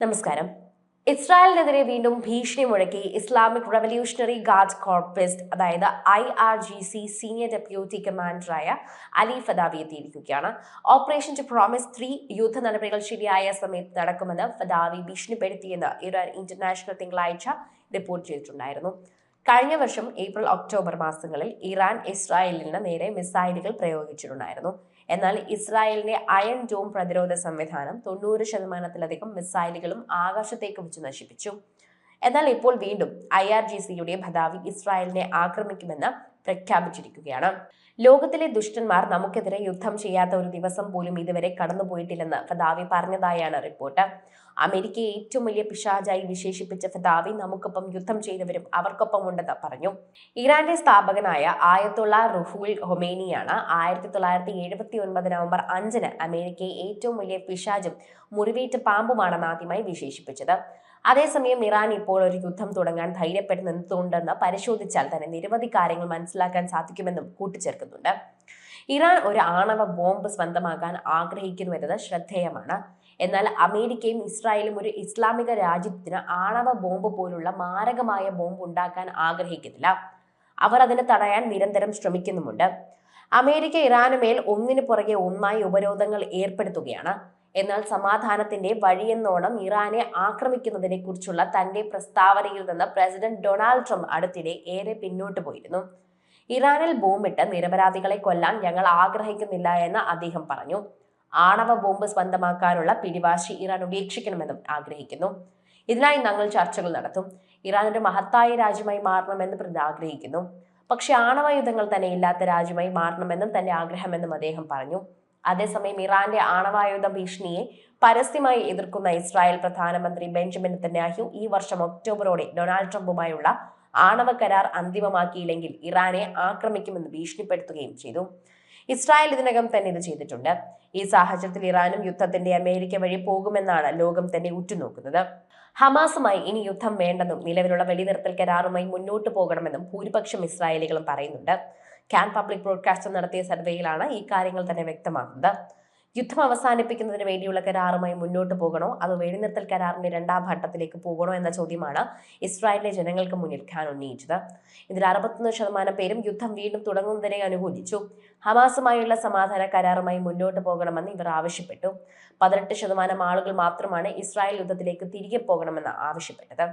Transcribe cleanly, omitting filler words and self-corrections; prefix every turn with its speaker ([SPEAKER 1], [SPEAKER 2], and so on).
[SPEAKER 1] നമസ്കാരം. ഇസ്രായേലിനെതിരെ വീണ്ടും ഭീഷണി മുഴക്കി ഇസ്ലാമിക് റവല്യൂഷണറി ഗാർഡ് കോർപ്സ് അതായത് IRGC സീനിയർ ഡെപ്യൂട്ടി കമാൻഡറായ അലി ഫദാവി എത്തിയിരിക്കുകയാണ്. ഓപ്പറേഷൻ ടു പ്രോമിസ് 3 യുദ്ധ നടപടികൾ ശരിയായ സമയത്ത് നടക്കുമെന്ന് ഫദാവി ഭീഷണിപ്പെടുത്തിയെന്ന് ഇറാൻ ഇന്റർനാഷണൽ തിങ്കളാഴ്ച റിപ്പോർട്ട് ചെയ്തിട്ടുണ്ടായിരുന്നു. കഴിഞ്ഞ വർഷം ഏപ്രിൽ ഒക്ടോബർ മാസങ്ങളിൽ ഇറാൻ ഇസ്രായേലിന് നേരെ മിസൈലുകൾ പ്രയോഗിച്ചിട്ടുണ്ടായിരുന്നു. എന്നാൽ ഇസ്രായേലിന്റെ അയൺ ഡോം പ്രതിരോധ സംവിധാനം 90% മിസൈലുകളും ആകാശത്തേക്ക് വെച്ച് നശിപ്പിച്ചു. എന്നാൽ ഇപ്പോൾ വീണ്ടും IRGCയുടെ ഫദാവി ഇസ്രായേലിനെ ആക്രമിക്കുമെന്ന് പ്രഖ്യാപിച്ചിരിക്കുകയാണ്. ലോകത്തിലെ ദുഷ്ടന്മാർ നമുക്കെതിരെ യുദ്ധം ചെയ്യാത്ത ഒരു ദിവസം പോലും ഇതുവരെ കടന്നുപോയിട്ടില്ലെന്ന് ഫദാവി പറഞ്ഞതായാണ് റിപ്പോർട്ട്. അമേരിക്കയെ ഏറ്റവും വലിയ പിശാചായി വിശേഷിപ്പിച്ച ഫദാവി നമുക്കൊപ്പം യുദ്ധം ചെയ്തവരും അവർക്കൊപ്പം ഉണ്ടെന്ന് പറഞ്ഞു. ഇറാന്റെ സ്ഥാപകനായ ആയത്തുള്ള റുഹുൽ ഹൊമേനിയാണ് 1979 നവംബർ 5 അമേരിക്കയെ ഏറ്റവും വലിയ പിശാചും മുറിവേറ്റ പാമ്പുമാണെന്ന് ആദ്യമായി വിശേഷിപ്പിച്ചത്. അതേസമയം ഇറാൻ ഇപ്പോൾ ഒരു യുദ്ധം തുടങ്ങാൻ ധൈര്യപ്പെടുന്നുണ്ടെന്ന് പരിശോധിച്ചാൽ തന്നെ നിരവധി കാര്യങ്ങൾ മനസ്സിലാക്കാൻ സാധിക്കുമെന്നും കൂട്ടിച്ചേർക്കുന്നുണ്ട്. ഇറാൻ ഒരു ആണവ ബോംബ് സ്വന്തമാക്കാൻ ആഗ്രഹിക്കുന്നുവെന്നത് ശ്രദ്ധേയമാണ്. എന്നാൽ അമേരിക്കയും ഇസ്രായേലും ഒരു ഇസ്ലാമിക രാജ്യത്തിന് ആണവ ബോംബ് പോലുള്ള മാരകമായ ബോംബ് ഉണ്ടാക്കാൻ ആഗ്രഹിക്കുന്നില്ല. അവർ അതിനെ തടയാൻ നിരന്തരം ശ്രമിക്കുന്നുമുണ്ട്. അമേരിക്ക ഇറാന് മേൽ ഒന്നിനു പുറകെ ഒന്നായി ഉപരോധങ്ങൾ ഏർപ്പെടുത്തുകയാണ്. എന്നാൽ സമാധാനത്തിന്റെ വഴിയെന്നോണം ഇറാനെ ആക്രമിക്കുന്നതിനെ കുറിച്ചുള്ള തന്റെ പ്രസ്താവനയിൽ നിന്ന് പ്രസിഡന്റ് ഡൊണാൾഡ് ട്രംപ് അടുത്തിടെ ഏറെ പിന്നോട്ട് പോയിരുന്നു. ഇറാനിൽ ബോംബിട്ട് നിരപരാധികളെ കൊല്ലാൻ ഞങ്ങൾ ആഗ്രഹിക്കുന്നില്ല എന്ന് അദ്ദേഹം പറഞ്ഞു. ആണവ ബോംബ് സ്വന്തമാക്കാനുള്ള പിടിവാശി ഇറാൻ ഉപേക്ഷിക്കണമെന്നും ആഗ്രഹിക്കുന്നു. ഇതിനായി ഞങ്ങൾ ചർച്ചകൾ നടത്തും. ഇറാൻ ഒരു മഹത്തായ രാജ്യമായി മാറണമെന്ന് ആഗ്രഹിക്കുന്നു. പക്ഷെ ആണവായുധങ്ങൾ തന്നെ ഇല്ലാത്ത രാജ്യമായി മാറണമെന്നും തന്റെ ആഗ്രഹമെന്നും അദ്ദേഹം പറഞ്ഞു. അതേസമയം ഇറാന്റെ ആണവായുധ ഭീഷണിയെ പരസ്യമായി എതിർക്കുന്ന ഇസ്രായേൽ പ്രധാനമന്ത്രി ബെഞ്ചമിൻ നെതന്യാഹു ഈ വർഷം ഒക്ടോബറോടെ ഡൊണാൾഡ് ട്രംപുമായുള്ള ആണവ കരാർ അന്തിമമാക്കിയില്ലെങ്കിൽ ഇറാനെ ആക്രമിക്കുമെന്ന് ഭീഷണിപ്പെടുത്തുകയും ചെയ്തു. ഇസ്രായേൽ ഇതിനകം തന്നെ ഇത് ചെയ്തിട്ടുണ്ട്. ഈ സാഹചര്യത്തിൽ ഇറാനും യുദ്ധത്തിന്റെ അമേരിക്ക വഴി പോകുമെന്നാണ് ലോകം തന്നെ ഉറ്റുനോക്കുന്നത്. ഹമാസുമായി ഇനി യുദ്ധം വേണ്ടെന്നും നിലവിലുള്ള വെടിനിർത്തൽ കരാറുമായി മുന്നോട്ട് പോകണമെന്നും ഭൂരിപക്ഷം ഇസ്രായേലികളും പറയുന്നുണ്ട്. ക്യാൻ പബ്ലിക് ബ്രോഡ്കാസ്റ്റർ നടത്തിയ സർവേയിലാണ് ഈ കാര്യങ്ങൾ തന്നെ വ്യക്തമാക്കുന്നത്. യുദ്ധം അവസാനിപ്പിക്കുന്നതിന് വേണ്ടിയുള്ള കരാറുമായി മുന്നോട്ട് പോകണോ അതോ വെടിനിർത്തൽ കരാറിന്റെ 2ാം ഘട്ടത്തിലേക്ക് പോകണോ എന്ന ചോദ്യമാണ് ഇസ്രായേലിലെ ജനങ്ങൾക്ക് മുന്നിൽ ഖാൻ ഉന്നയിച്ചത്. ഇതിൽ 61% പേരും യുദ്ധം വീണ്ടും തുടങ്ങുന്നതിനെ അനുകൂലിച്ചു. ഹമാസുമായുള്ള സമാധാന കരാറുമായി മുന്നോട്ട് പോകണമെന്ന് ഇവർ ആവശ്യപ്പെട്ടു. 18% ആളുകൾ മാത്രമാണ് ഇസ്രായേൽ യുദ്ധത്തിലേക്ക് തിരികെ പോകണമെന്ന് ആവശ്യപ്പെട്ടത്.